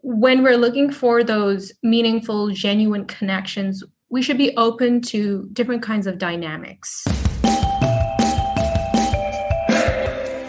when we're looking for those meaningful, genuine connections, we should be open to different kinds of dynamics.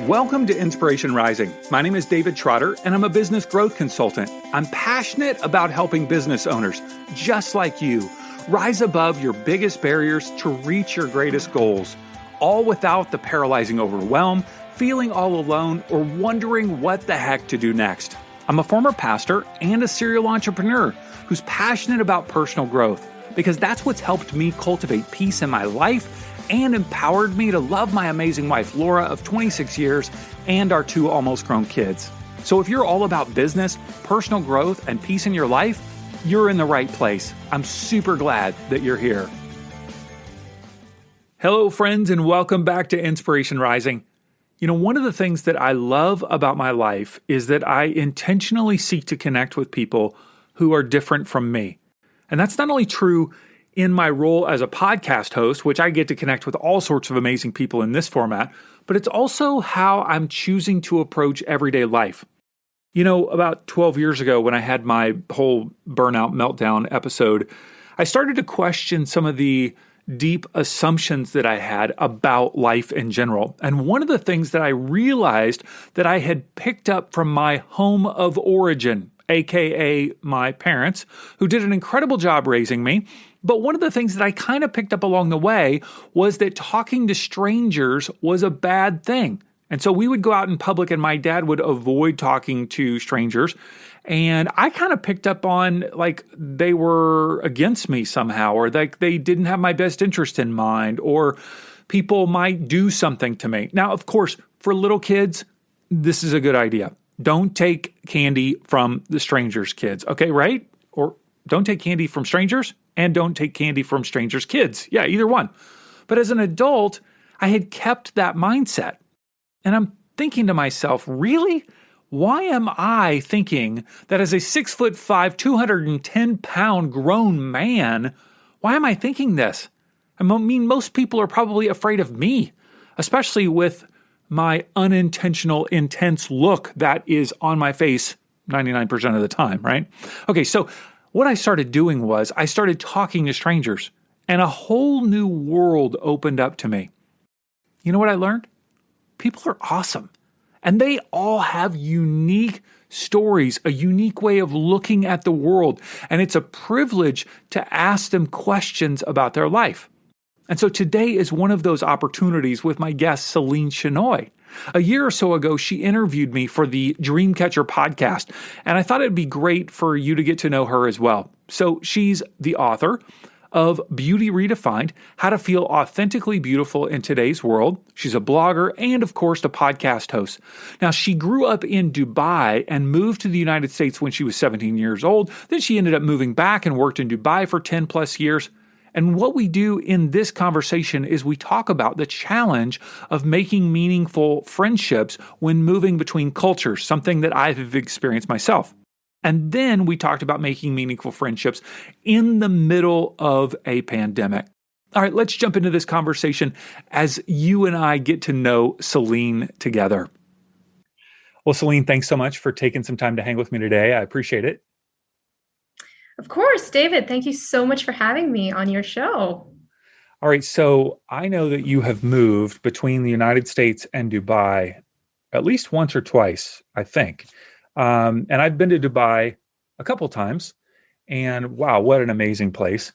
Welcome to Inspiration Rising. My name is David Trotter, and I'm a business growth consultant. I'm passionate about helping business owners, just like you, rise above your biggest barriers to reach your greatest goals, all without the paralyzing overwhelm, feeling all alone, or wondering what the heck to do next. I'm a former pastor and a serial entrepreneur who's passionate about personal growth because that's what's helped me cultivate peace in my life and empowered me to love my amazing wife, Laura, of 26 years, and our 2 almost grown kids. So if you're all about business, personal growth, and peace in your life, you're in the right place. I'm super glad that you're here. Hello, friends, and welcome back to Inspiration Rising. You know, one of the things that I love about my life is that I intentionally seek to connect with people who are different from me. And that's not only true in my role as a podcast host, which I get to connect with all sorts of amazing people in this format, but it's also how I'm choosing to approach everyday life. You know, about 12 years ago when I had my whole burnout meltdown episode, I started to question some of the deep assumptions that I had about life in general. And one of the things that I realized that I had picked up from my home of origin, aka my parents, who did an incredible job raising me. But one of the things that I kind of picked up along the way was that talking to strangers was a bad thing. And so we would go out in public and my dad would avoid talking to strangers. And I kind of picked up on like they were against me somehow, or like they didn't have my best interest in mind, or people might do something to me. Now, of course, for little kids, this is a good idea. Don't take candy from the strangers' kids. Okay, right? Or don't take candy from strangers and don't take candy from strangers' kids. Yeah, either one. But as an adult, I had kept that mindset. And I'm thinking to myself, really? Why am I thinking that as a 6'5", 210-pound grown man, why am I thinking this? I mean, most people are probably afraid of me, especially with my unintentional, intense look that is on my face 99% of the time, right? Okay, so what I started doing was I started talking to strangers, and a whole new world opened up to me. You know what I learned? People are awesome, and they all have unique stories, a unique way of looking at the world, and it's a privilege to ask them questions about their life. And so today is one of those opportunities with my guest, Seline Shenoy. A year or so ago, she interviewed me for the Dreamcatcher podcast, and I thought it'd be great for you to get to know her as well. So she's the author of Beauty Redefined, How to Feel Authentically Beautiful in Today's World. She's a blogger and, of course, a podcast host. Now, she grew up in Dubai and moved to the United States when she was 17 years old. Then she ended up moving back and worked in Dubai for 10 plus years. And what we do in this conversation is we talk about the challenge of making meaningful friendships when moving between cultures, something that I've experienced myself. And then we talked about making meaningful friendships in the middle of a pandemic. All right, let's jump into this conversation as you and I get to know Seline together. Well, Seline, thanks so much for taking some time to hang with me today. I appreciate it. Of course, David, thank you so much for having me on your show. All right, so I know that you have moved between the United States and Dubai at least once or twice, I think. And I've been to Dubai a couple times, and wow, what an amazing place.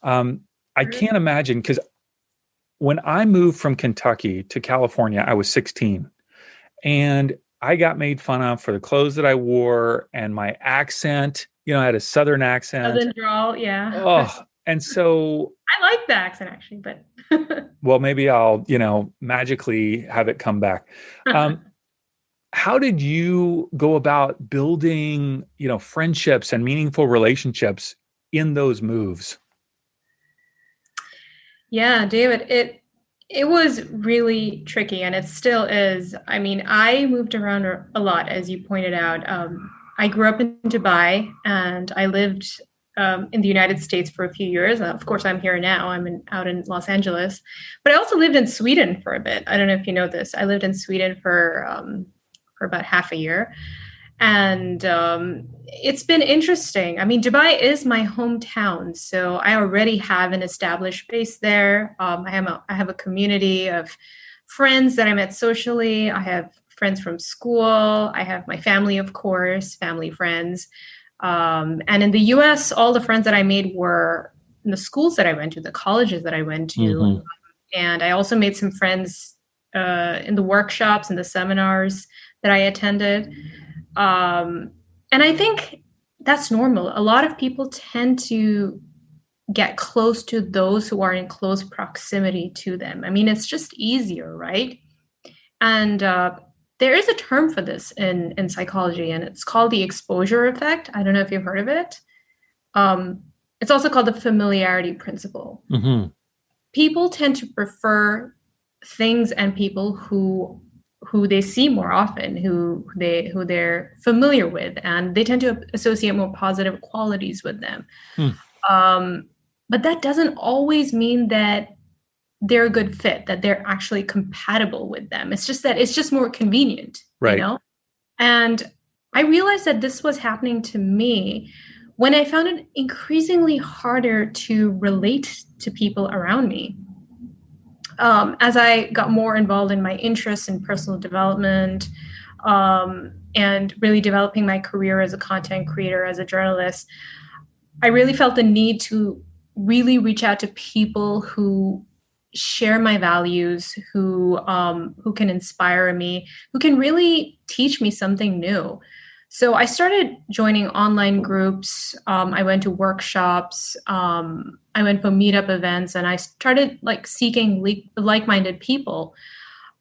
I can't imagine, because when I moved from Kentucky to California, I was 16, and I got made fun of for the clothes that I wore and my accent. You know, I had a Southern accent. Southern drawl, yeah. Oh, and so I like the accent actually, but well, maybe I'll, magically have it come back. How did you go about building, friendships and meaningful relationships in those moves? Yeah, David, it was really tricky, and it still is. I mean, I moved around a lot, as you pointed out. I grew up in Dubai, and I lived in the United States for a few years. Of course, I'm here now. I'm out in Los Angeles, but I also lived in Sweden for a bit. I don't know if you know this. I lived in Sweden for about half a year. And it's been interesting. I mean, Dubai is my hometown, so I already have an established base there. I have a community of friends that I met socially. I have friends from school. I have my family, of course, family friends. And in the US, all the friends that I made were in the schools that I went to, the colleges that I went to. Mm-hmm. And I also made some friends in the workshops and the seminars that I attended. And I think that's normal. A lot of people tend to get close to those who are in close proximity to them. I mean, it's just easier, right? And there is a term for this in psychology, and it's called the exposure effect. I don't know if you've heard of it. It's also called the familiarity principle. Mm-hmm. People tend to prefer things and people who they see more often, who they're familiar with, and they tend to associate more positive qualities with them. But that doesn't always mean that they're a good fit, that they're actually compatible with them. It's just that it's just more convenient, Right. you know? And I realized that this was happening to me when I found it increasingly harder to relate to people around me. As I got more involved in my interests in personal development, and really developing my career as a content creator, as a journalist, I really felt the need to really reach out to people who share my values, who can inspire me, who can really teach me something new. So I started joining online groups. I went to workshops. I went for meetup events, and I started seeking like-minded people.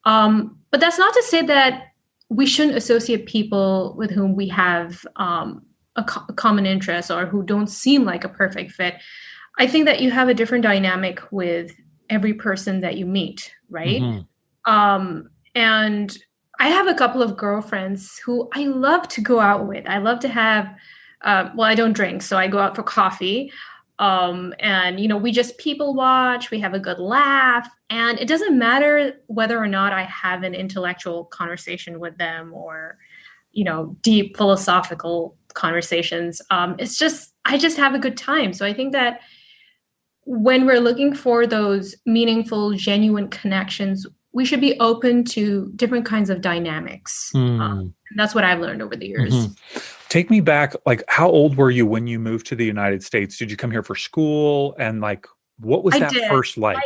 But that's not to say that we shouldn't associate people with whom we have a common interest or who don't seem like a perfect fit. I think that you have a different dynamic with every person that you meet, right? Mm-hmm. And I have a couple of girlfriends who I love to go out with. I love to have, I don't drink, so I go out for coffee. And, we just people watch, we have a good laugh. And it doesn't matter whether or not I have an intellectual conversation with them or, deep philosophical conversations. I just have a good time. So I think that when we're looking for those meaningful, genuine connections, we should be open to different kinds of dynamics. And that's what I've learned over the years. Mm-hmm. Take me back. How old were you when you moved to the United States? Did you come here for school? And what was that first like?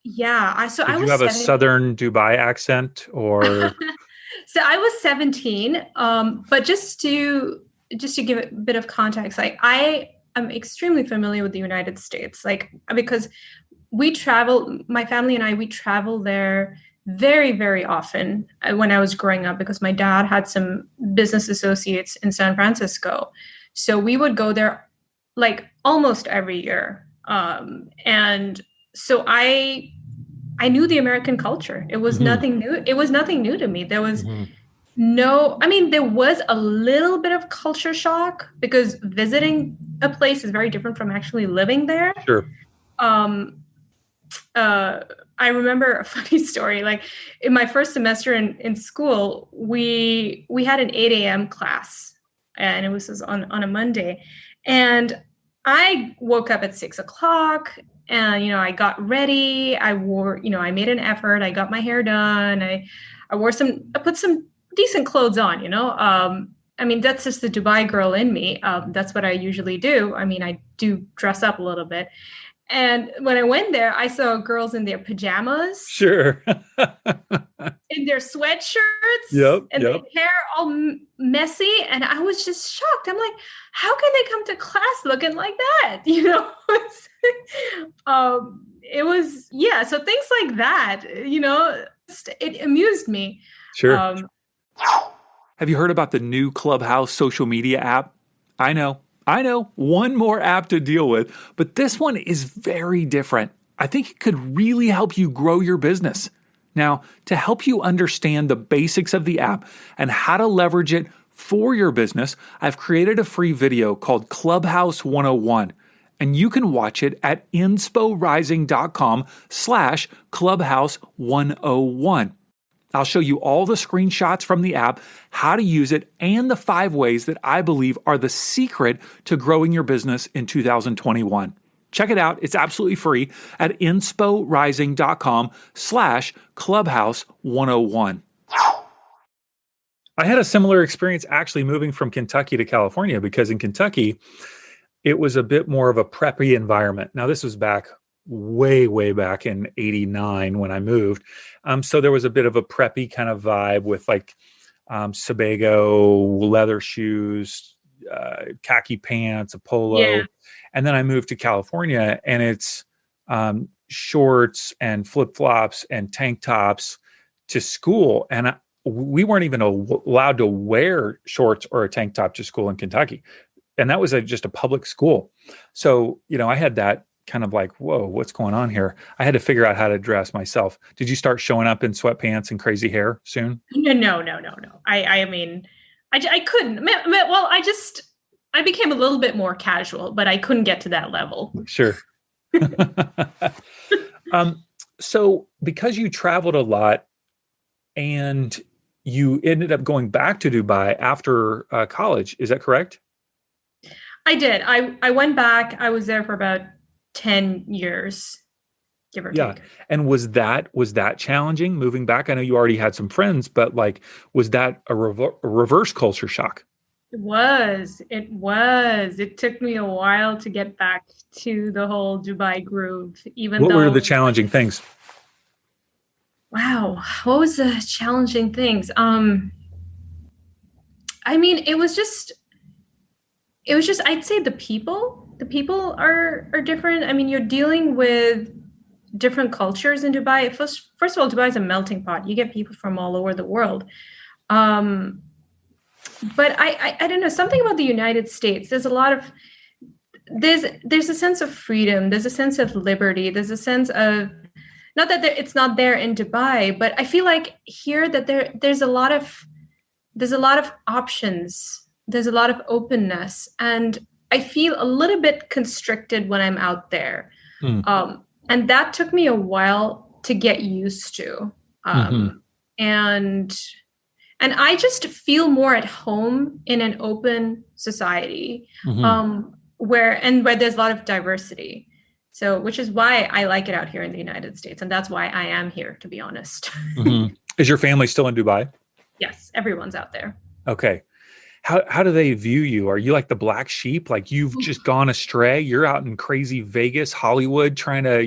Did you have a Southern Dubai accent or? So I was 17. But just to give it a bit of context, I'm extremely familiar with the United States, because my family and we travel there very, very often when I was growing up, because my dad had some business associates in San Francisco. So we would go there almost every year. And so I knew the American culture. It was nothing new. It was nothing new to me. There was there was a little bit of culture shock because visiting a place is very different from actually living there. Sure. I remember a funny story. In my first semester in school, we had an 8 a.m. class, and it was on a Monday. And I woke up at 6 o'clock, and I got ready. I made an effort. I got my hair done. I put some decent clothes on. That's just the Dubai girl in me. That's what I usually do. I do dress up a little bit. And when I went there, I saw girls in their pajamas. Sure. In their sweatshirts. Yep. And their hair all messy. And I was just shocked. I'm like, how can they come to class looking like that? It was, so things like that, it amused me. Sure. Have you heard about the new Clubhouse social media app? I know, one more app to deal with, but this one is very different. I think it could really help you grow your business. Now, to help you understand the basics of the app and how to leverage it for your business, I've created a free video called Clubhouse 101, and you can watch it at insporising.com/Clubhouse 101. I'll show you all the screenshots from the app, how to use it, and the 5 ways that I believe are the secret to growing your business in 2021. Check it out. It's absolutely free at insporising.com/clubhouse101. I had a similar experience actually moving from Kentucky to California, because in Kentucky, it was a bit more of a preppy environment. Now, this was back way back in 89 when I moved. So there was a bit of a preppy kind of vibe with like Sebago leather shoes, khaki pants, a polo. Yeah. And then I moved to California, and it's shorts and flip-flops and tank tops to school. And we weren't even allowed to wear shorts or a tank top to school in Kentucky. And that was just a public school. So, I had that kind of like, whoa, what's going on here? I had to figure out how to dress myself. Did you start showing up in sweatpants and crazy hair soon? No. I mean, I couldn't. Well, I became a little bit more casual, but I couldn't get to that level. Sure. So because you traveled a lot and you ended up going back to Dubai after college, is that correct? I did. I went back. I was there for about 10 years, give or take. And was that challenging moving back? I know you already had some friends, but like, was that a reverse culture shock? It was. It took me a while to get back to the whole Dubai groove, What were the challenging things? Wow. What was the challenging things? I mean, it was just, I'd say the people are different. I mean, you're dealing with different cultures in Dubai. First of all, Dubai is a melting pot. You get people from all over the world. But I don't know, something about the United States. There's a lot of, there's a sense of freedom. There's a sense of liberty. There's a sense of, not that it's not there in Dubai, but I feel like here that there's a lot of options. There's a lot of openness, and I feel a little bit constricted when I'm out there. And that took me a while to get used to. And I just feel more at home in an open society, where there's a lot of diversity. So, which is why I like it out here in the United States. And that's why I am here, to be honest. Is your family still in Dubai? Yes, everyone's out there. Okay. How do they view you? Are you like the black sheep? Like you've just gone astray? You're out in crazy Vegas, Hollywood, trying to,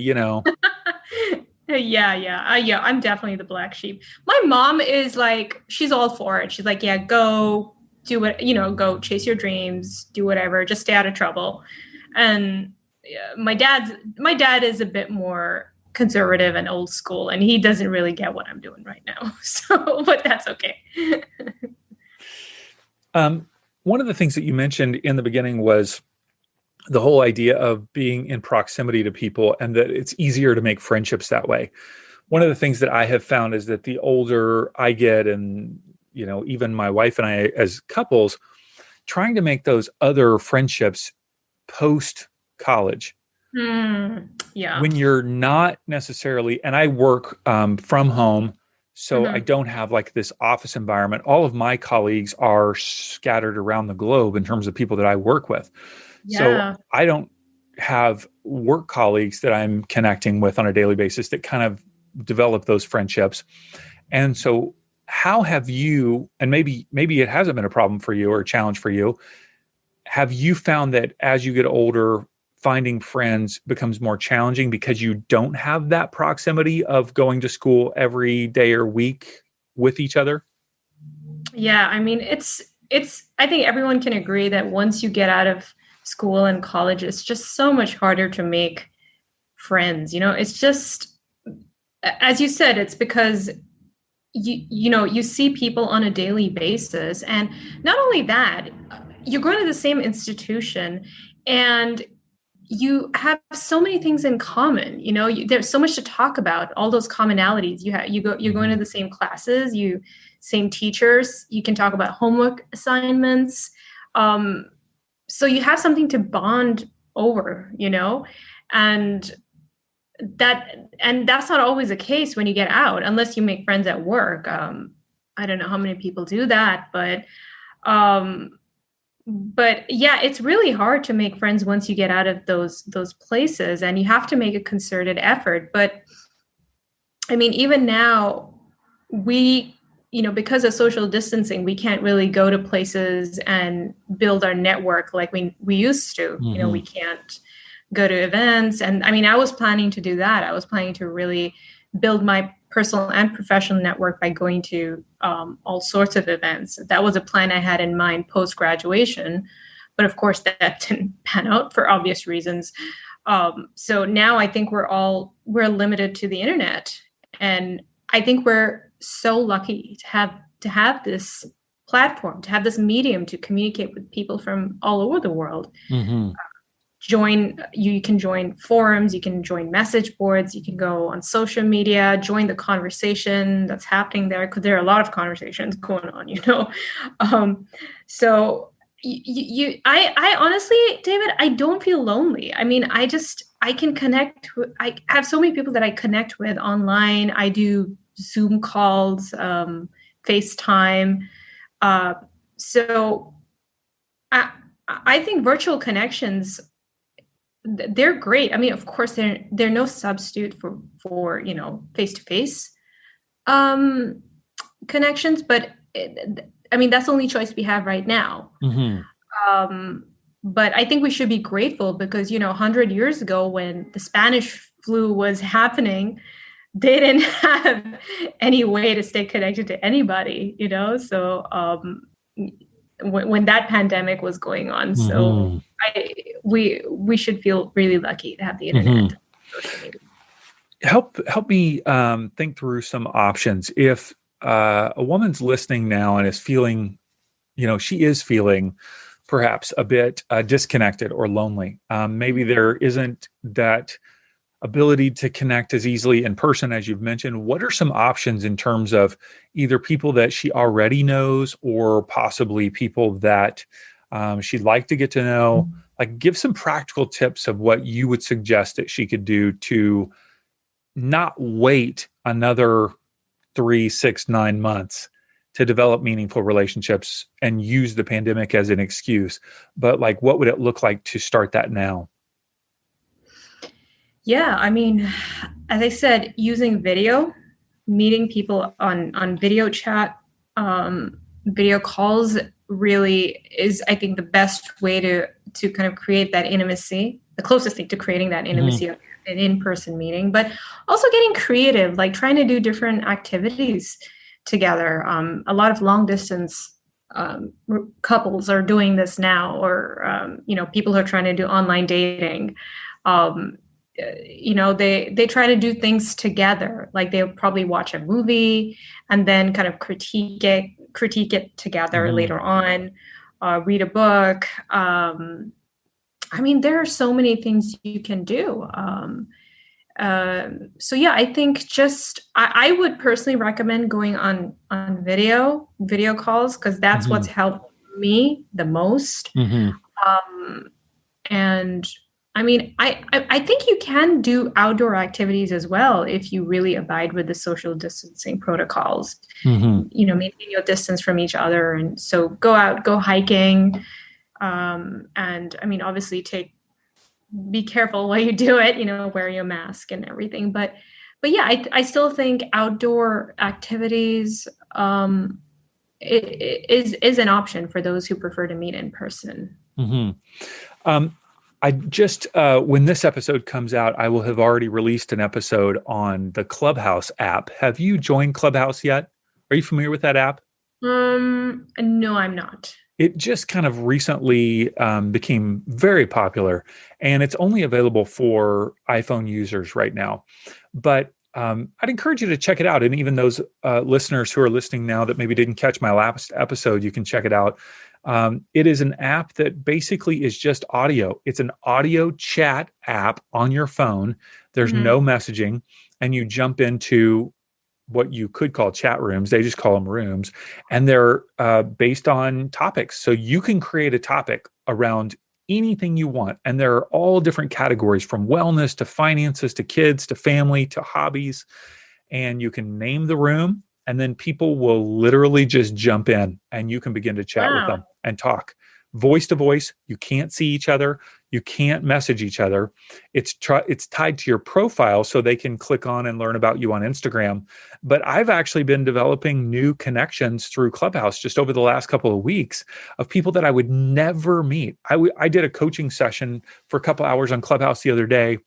Yeah, I'm definitely the black sheep. My mom is like, she's all for it. She's like, yeah, go do what, go chase your dreams, do whatever, just stay out of trouble. And my dad is a bit more conservative and old school, and he doesn't really get what I'm doing right now. So, but that's okay. One of the things that you mentioned in the beginning was the whole idea of being in proximity to people, and that it's easier to make friendships that way. One of the things that I have found is that the older I get, and even my wife and I as couples, trying to make those other friendships post college. When you're not necessarily, and I work from home, so I don't have like this office environment. All of my colleagues are scattered around the globe in terms of people that I work with. So I don't have work colleagues that I'm connecting with on a daily basis that kind of develop those friendships. And so how have you, and maybe it hasn't been a problem for you or a challenge for you, have you found that as you get older, finding friends becomes more challenging because you don't have that proximity of going to school every day or week with each other? Yeah, I mean, it's I think everyone can agree that once you get out of school and college, it's just so much harder to make friends. It's just, as you said, it's because you see people on a daily basis. And not only that, you're going to the same institution and you have so many things in common. There's so much to talk about, all those commonalities. You're going to the same classes, same teachers, you can talk about homework assignments. So you have something to bond over, and that's not always the case when you get out, unless you make friends at work. I don't know how many people do that, um, but yeah, it's really hard to make friends once you get out of those places, and you have to make a concerted effort. But I mean, even now, we, because of social distancing, we can't really go to places and build our network like we used to. We can't go to events. And I mean, I was planning to do that. I was planning to really build my personal and professional network by going to all sorts of events. That was a plan I had in mind post graduation. But of course, that didn't pan out for obvious reasons. So now I think we're limited to the internet. And I think we're so lucky to have this platform, to have this medium to communicate with people from all over the world. You can join forums, you can join message boards, you can go on social media, join the conversation that's happening there, because there are a lot of conversations going on. So I honestly, David, I don't feel lonely. I mean, I can connect I have so many people that I connect with online. I do Zoom calls, FaceTime. So I think virtual connections, they're great. I mean, of course, they're no substitute for face-to-face connections, but I mean, that's the only choice we have right now. But I think we should be grateful because 100 years ago, when the Spanish flu was happening, they didn't have any way to stay connected to anybody. So when that pandemic was going on, so we should feel really lucky to have the internet. Help me think through some options. If a woman's listening now and is feeling, she is feeling perhaps a bit disconnected or lonely. Maybe there isn't that ability to connect as easily in person as you've mentioned. What are some options in terms of either people that she already knows or possibly people that she'd like to get to know? Like, give some practical tips of what you would suggest that she could do to not wait another 3, 6, 9 months to develop meaningful relationships and use the pandemic as an excuse. But like, what would it look like to start that now? Yeah, I mean, as I said, using video, meeting people on video chat, video calls really is, I think, the best way to kind of create that intimacy, the closest thing to creating that intimacy of an in-person meeting, but also getting creative, like trying to do different activities together. A lot of long distance couples are doing this now, or people who are trying to do online dating. They try to do things together. Like they'll probably watch a movie and then kind of critique it together later on, read a book. I mean, there are so many things you can do. So yeah, I think I would personally recommend going on video calls, because that's what's helped me the most. And I mean, I think you can do outdoor activities as well if you really abide with the social distancing protocols. Maintain your distance from each other, and so go out, go hiking, and I mean, obviously be careful while you do it. Wear your mask and everything. But yeah, I still think outdoor activities is an option for those who prefer to meet in person. I just, when this episode comes out, I will have already released an episode on the Clubhouse app. Have you joined Clubhouse yet? Are you familiar with that app? No, I'm not. It just kind of recently became very popular, and it's only available for iPhone users right now. But I'd encourage you to check it out. And even those listeners who are listening now that maybe didn't catch my last episode, you can check it out. It is an app that basically is just audio. It's an audio chat app on your phone. There's no messaging, and you jump into what you could call chat rooms. They just call them rooms, and they're based on topics. So you can create a topic around anything you want. And there are all different categories, from wellness to finances to kids to family to hobbies. And you can name the room, and then people will literally just jump in and you can begin to chat with Wow. them and talk voice to voice. You can't see each other. You can't message each other. It's tied to your profile so they can click on and learn about you on Instagram. But I've actually been developing new connections through Clubhouse just over the last couple of weeks of people that I would never meet. I did a coaching session for a couple hours on Clubhouse the other day,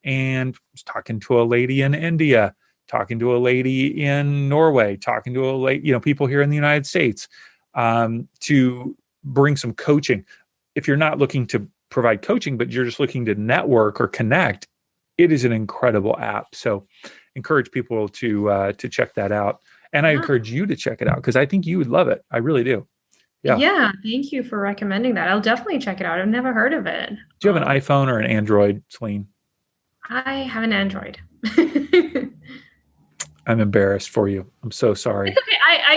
and was talking to a lady in India, talking to a lady in Norway, talking to a lady, people here in the United States, to bring some coaching. If you're not looking to provide coaching, but you're just looking to network or connect, it is an incredible app. So encourage people to check that out. And I Yeah. encourage you to check it out because I think you would love it. I really do. Yeah. Yeah, thank you for recommending that. I'll definitely check it out. I've never heard of it. Do you have an iPhone or an Android, Seline? I have an Android. I'm embarrassed for you. I'm so sorry. It's okay.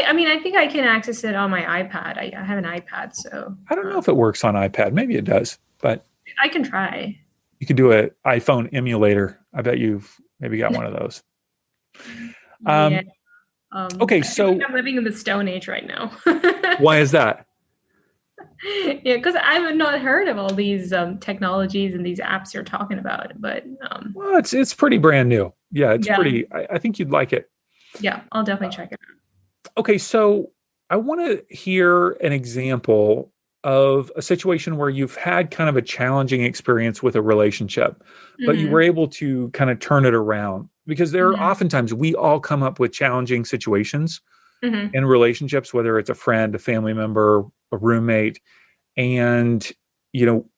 I mean, I think I can access it on my iPad. I have an iPad, so I don't know if it works on iPad. Maybe it does, but I can try. you could do an iPhone emulator. I bet you've maybe got one of those. Yeah. Okay, I feel like so I'm living in the Stone Age right now. why is that? Yeah, because I've not heard of all these technologies and these apps you're talking about. But Well, it's pretty brand new. Yeah, it's yeah, pretty. I think you'd like it. yeah, I'll definitely check it out. Okay, so I want to hear an example of a situation where you've had kind of a challenging experience with a relationship, but you were Mm-hmm. able to kind of turn it around. Because there are Mm-hmm. oftentimes we all come up with challenging situations Mm-hmm. in relationships, whether it's a friend, a family member, a roommate, and you know,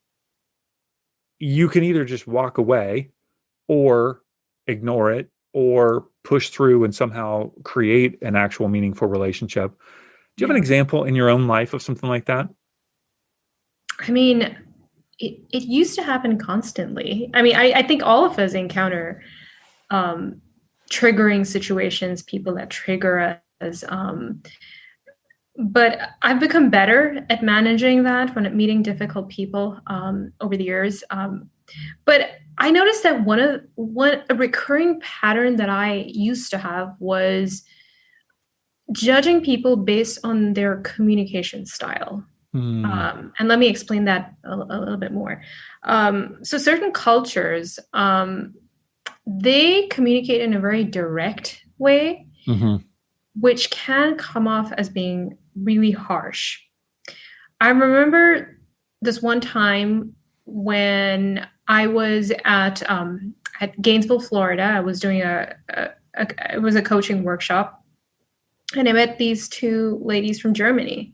you can either just walk away or ignore it or push through and somehow create an actual meaningful relationship. Do you have an Yeah. example in your own life of something like that? I mean, it used to happen constantly. I mean, I think all of us encounter triggering situations, people that trigger us. But I've become better at managing that when meeting difficult people over the years. But I noticed that one a recurring pattern that I used to have was judging people based on their communication style. Hmm. And let me explain that a little bit more. So certain cultures, they communicate in a very direct way, Mm-hmm. which can come off as being really harsh. I remember this one time when I was at Gainesville, Florida. I was doing it was a coaching workshop, and I met these two ladies from Germany.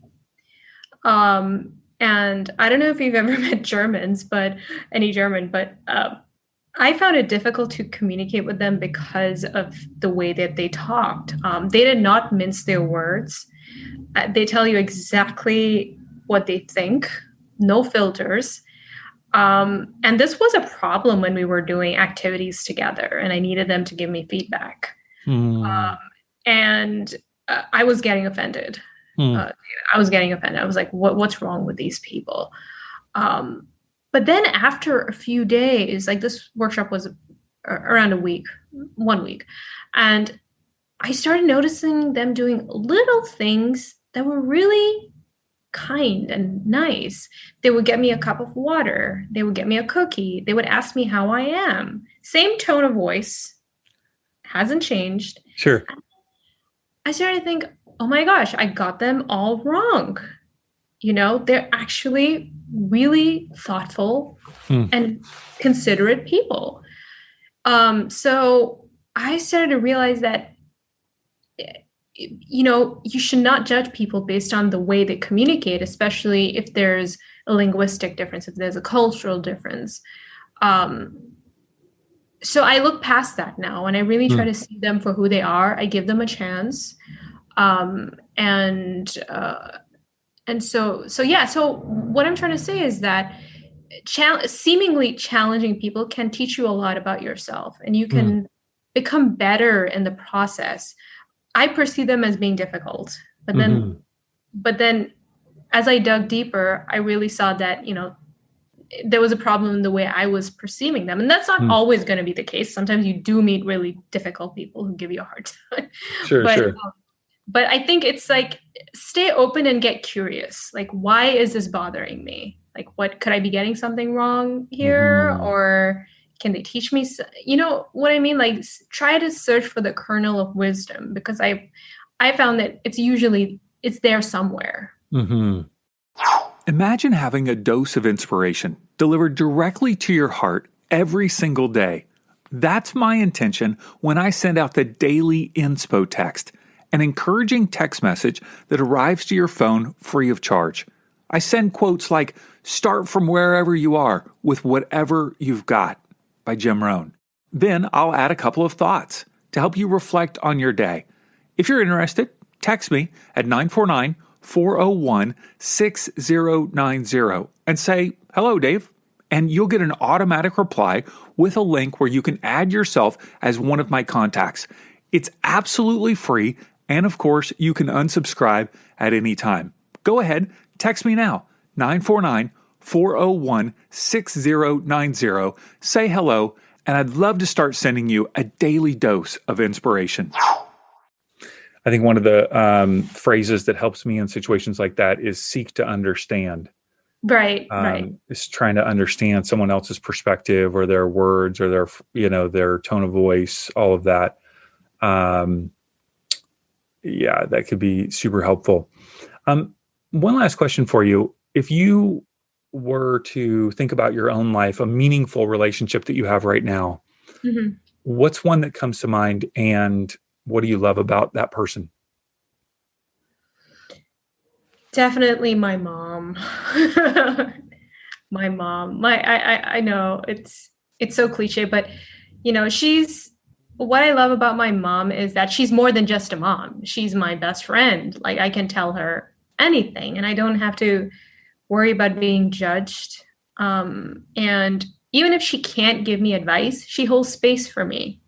And I don't know if you've ever met Germans, but any German, but I found it difficult to communicate with them because of the way that they talked. They did not mince their words. They tell you exactly what they think, no filters. And this was a problem when we were doing activities together, and I needed them to give me feedback. Hmm. And I was getting offended. Hmm. I was getting offended. I was like, what's wrong with these people? But then after a few days, like this workshop was around a week, 1 week, and I started noticing them doing little things that were really kind and nice. They would get me a cup of water. They would get me a cookie. They would ask me how I am. Same tone of voice, hasn't changed. Sure. I started to think, oh my gosh, I got them all wrong. They're actually really thoughtful Hmm. and considerate people. So I started to realize that you should not judge people based on the way they communicate, especially if there's a linguistic difference, if there's a cultural difference. So I look past that now, and I really try Hmm. to see them for who they are. I give them a chance. And so yeah. So what I'm trying to say is that seemingly challenging people can teach you a lot about yourself, and you Hmm. can become better in the process. I perceive them as being difficult, but then Mm-hmm. but then as I dug deeper, I really saw that there was a problem in the way I was perceiving them. And that's not always going to be the case. Sometimes you do meet really difficult people who give you a hard time. Sure, but sure. but I think it's like, stay open and get curious. Like, why is this bothering me? Like, what could I be getting something wrong here? Or can they teach me? You know what I mean? Like, try to search for the kernel of wisdom, because I found that it's there somewhere. Imagine having a dose of inspiration delivered directly to your heart every single day. That's my intention when I send out the daily InspoText, an encouraging text message that arrives to your phone free of charge. I send quotes like, "Start from wherever you are with whatever you've got," by Jim Rohn. Then I'll add a couple of thoughts to help you reflect on your day. If you're interested, text me at 949-401-6090 and say, "Hello, Dave." And you'll get an automatic reply with a link where you can add yourself as one of my contacts. It's absolutely free, and of course, you can unsubscribe at any time. Go ahead, text me now, 949-401-6090. Say hello, and I'd love to start sending you a daily dose of inspiration. I think one of the phrases that helps me in situations like that is seek to understand. Right. Is trying to understand someone else's perspective or their words or their tone of voice, all of that. That could be super helpful. One last question for you. If you were to think about your own life, a meaningful relationship that you have right now, what's one that comes to mind, and what do you love about that person? Definitely my mom. My mom. I know it's so cliche, but what I love about my mom is that she's more than just a mom. She's my best friend. Like, I can tell her anything and I don't have to worry about being judged. And even if she can't give me advice, she holds space for me.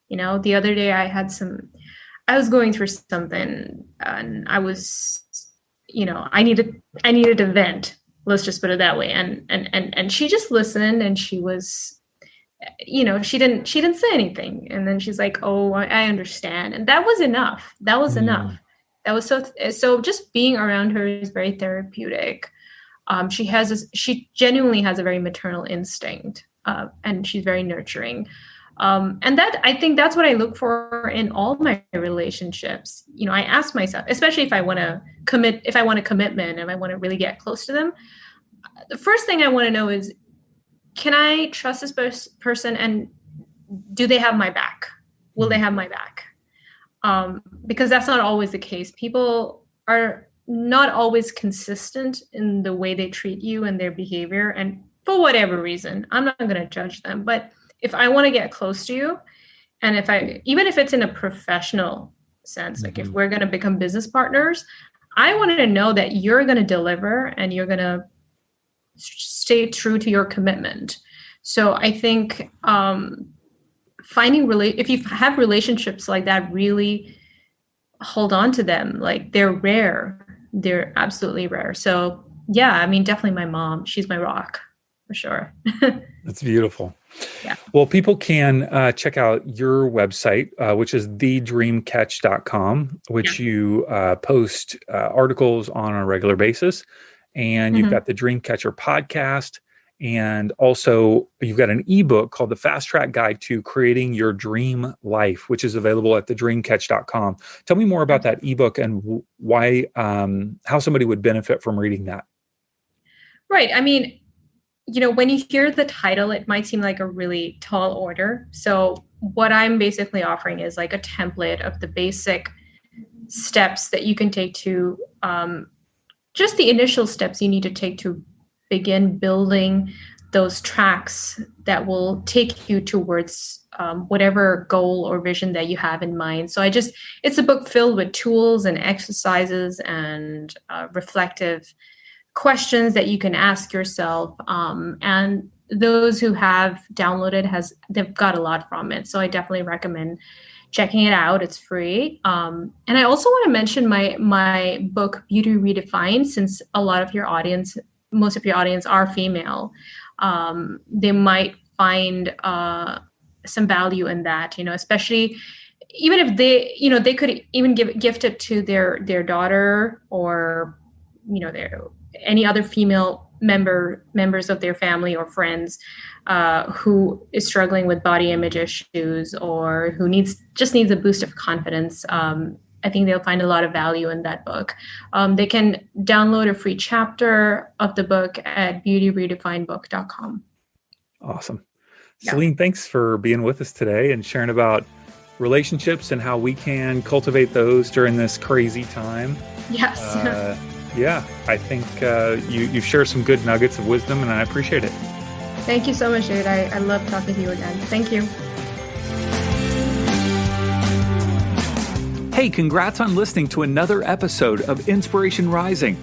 The other day I was going through something, and I was, I needed to vent. Let's just put it that way. And she just listened, and she was, she didn't say anything. And then she's like, "Oh, I understand." And that was enough. That was enough. That was so just being around her is very therapeutic. She genuinely has a very maternal instinct, and she's very nurturing. And I think that's what I look for in all my relationships. I ask myself, especially if I want a commitment, if I want to really get close to them, the first thing I want to know is, can I trust this person, and do they have my back? Will they have my back? Because that's not always the case. People are not always consistent in the way they treat you and their behavior. And for whatever reason, I'm not going to judge them. But if I want to get close to you, and even if it's in a professional sense, like if we're going to become business partners, I want to know that you're going to deliver and you're going to stay true to your commitment. So I think if you have relationships like that, really hold on to them. Like, they're rare. They're absolutely rare. So yeah, definitely my mom. She's my rock for sure. That's beautiful. Yeah. Well, people can check out your website, which is thedreamcatch.com, which you post articles on a regular basis. And you've got the Dreamcatcher podcast. And also you've got an ebook called The Fast Track Guide to Creating Your Dream Life, which is available at thedreamcatch.com. Tell me more about that ebook and why, how somebody would benefit from reading that. Right. When you hear the title, it might seem like a really tall order. So what I'm basically offering is like a template of the basic steps that you can take to, just the initial steps you need to take to begin building those tracks that will take you towards whatever goal or vision that you have in mind. So it's a book filled with tools and exercises and reflective questions that you can ask yourself. And those who have downloaded they've got a lot from it. So I definitely recommend checking it out. It's free. And I also want to mention my book, Beauty Redefined, since a lot of your audience most of your audience are female, they might find some value in that, especially even if they could even gift it to their daughter, or, their any other female members of their family or friends who is struggling with body image issues, or who just needs a boost of confidence. I think they'll find a lot of value in that book. They can download a free chapter of the book at beautyredefinedbook.com. Awesome. Yeah. Seline, thanks for being with us today and sharing about relationships and how we can cultivate those during this crazy time. Yes. Yeah, I think you've shared some good nuggets of wisdom, and I appreciate it. Thank you so much, David. I love talking to you again. Thank you. Hey, congrats on listening to another episode of Inspiration Rising.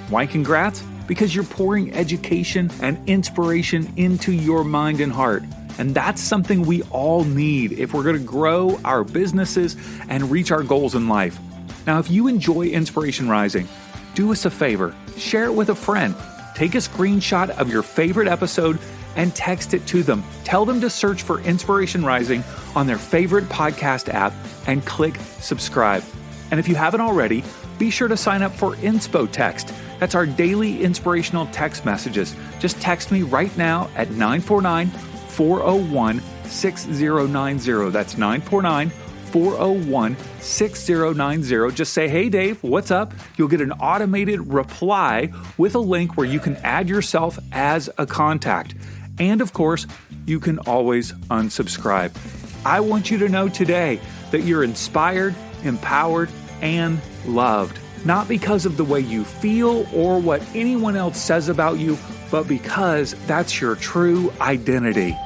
Why congrats? Because you're pouring education and inspiration into your mind and heart. And that's something we all need if we're going to grow our businesses and reach our goals in life. Now, if you enjoy Inspiration Rising, do us a favor, share it with a friend. Take a screenshot of your favorite episode and text it to them. Tell them to search for Inspiration Rising on their favorite podcast app and click subscribe. And if you haven't already, be sure to sign up for InspoText. That's our daily inspirational text messages. Just text me right now at 949-401-6090. That's 949-401-6090. Just say, hey, Dave, what's up? You'll get an automated reply with a link where you can add yourself as a contact. And of course, you can always unsubscribe. I want you to know today that you're inspired, empowered, and loved. Not because of the way you feel or what anyone else says about you, but because that's your true identity.